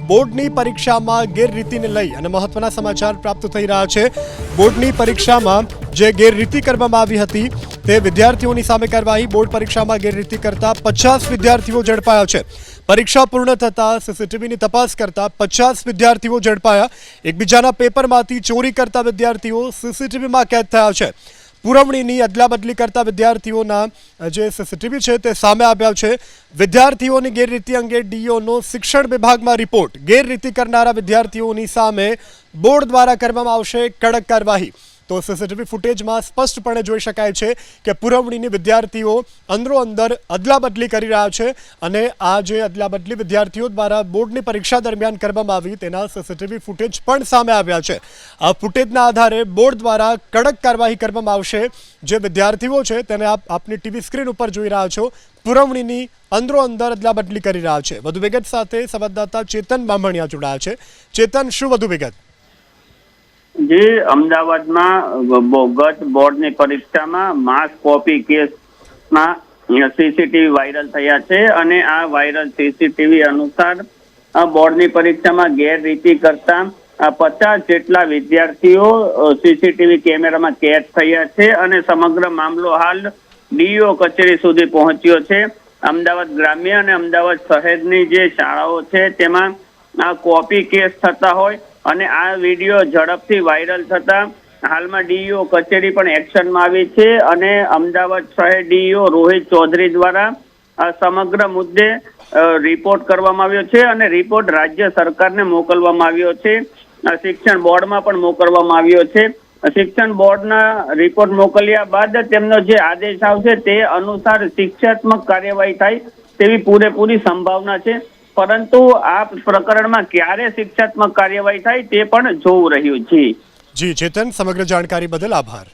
બોર્ડની પરીક્ષામાં ગેરરીતિને લઈ અને મહત્વના સમાચાર પ્રાપ્ત થઈ રહ્યા છે। બોર્ડની પરીક્ષામાં જે ગેરરીતિ કરવામાં આવી હતી તે વિદ્યાર્થીઓની સામે કાર્યવાહી। બોર્ડ પરીક્ષામાં ગેરરીતિ કરતા 50 વિદ્યાર્થીઓ ઝડપાયા છે। પરીક્ષા પૂર્ણ થતા સીસીટીવીની તપાસ કરતા 50 વિદ્યાર્થીઓ ઝડપાયા। એકબીજાના પેપરમાંથી ચોરી કરતા વિદ્યાર્થીઓ સીસીટીવીમાં કેદ થયા છે। પુરવણીની અદલાબદલી કરતા વિદ્યાર્થીઓના જે સીસીટીવી છે તે સામે આવ્યા છે। વિદ્યાર્થીઓની ગેરરીતિ અંગે ડીઈઓનો શિક્ષણ વિભાગમાં રિપોર્ટ। ગેરરીતિ કરનારા વિદ્યાર્થીઓની સામે બોર્ડ દ્વારા કરવામાં આવશે કડક કાર્યવાહી। તો સીસીટીવી ફૂટેજમાં સ્પષ્ટપણે જોઈ શકાય છે કે પુરવણીની વિદ્યાર્થીઓ અંદરોઅંદર અદલાબદલી કરી રહ્યા છે અને આ જે અદલાબદલી વિદ્યાર્થીઓ દ્વારા બોર્ડની પરીક્ષા દરમિયાન કરવામાં આવી તેના સીસીટીવી ફૂટેજ પણ સામે આવ્યા છે। આ ફૂટેજના આધારે બોર્ડ દ્વારા કડક કાર્યવાહી કરવામાં આવશે। જે વિદ્યાર્થીઓ છે તેને આપની ટીવી સ્ક્રીન ઉપર જોઈ રહ્યા છો, પુરવણીની અંદરોઅંદર અદલાબદલી કરી રહ્યા છે। વધુ વિગત સાથે સંવાદદાતા ચેતન બામણિયા જોડાયા છે। ચેતન, શું વધુ વિગત? જે અમદાવાદમાં ગત બોર્ડની પરીક્ષામાં માસ કોપી કેસમાં સીસીટીવી વાયરલ થયા છે અને આ વાયરલ સીસીટીવી અનુસાર બોર્ડની પરીક્ષામાં ગેરરીતિ કરતા 50 જેટલા વિદ્યાર્થીઓ સીસીટીવી કેમેરામાં કેદ થયા છે અને સમગ્ર મામલો હાલ ડીઈઓ કચેરી સુધી પહોંચ્યો છે। અમદાવાદ ગ્રામ્ય અને અમદાવાદ શહેરની જે શાળાઓ છે તેમાં આ કોપી કેસ થતા હોય અને આ વિડીયો ઝડપથી વાયરલ થતા હાલમાં ડીઈઓ કચેરી પણ એક્શનમાં આવી છે અને અમદાવાદ શહેર ડીઈઓ રોહિત ચૌધરી દ્વારા આ સમગ્ર મુદ્દે રિપોર્ટ કરવામાં આવ્યો છે અને રિપોર્ટ રાજ્ય સરકારને મોકલવામાં આવ્યો છે। શિક્ષણ બોર્ડમાં પણ મોકલવામાં આવ્યો છે। શિક્ષણ બોર્ડના રિપોર્ટ મોકલ્યા બાદ તેમનો જે આદેશ આવશે તે અનુસાર શિક્ષાત્મક કાર્યવાહી થાય તેવી પૂરેપૂરી સંભાવના છે, પરંતુ આ પ્રકરણમાં ક્યારે શિક્ષાત્મક કાર્યવાહી થાય તે પણ જોવું રહ્યું છે। જી ચેતન, સમગ્ર જાણકારી બદલ આભાર।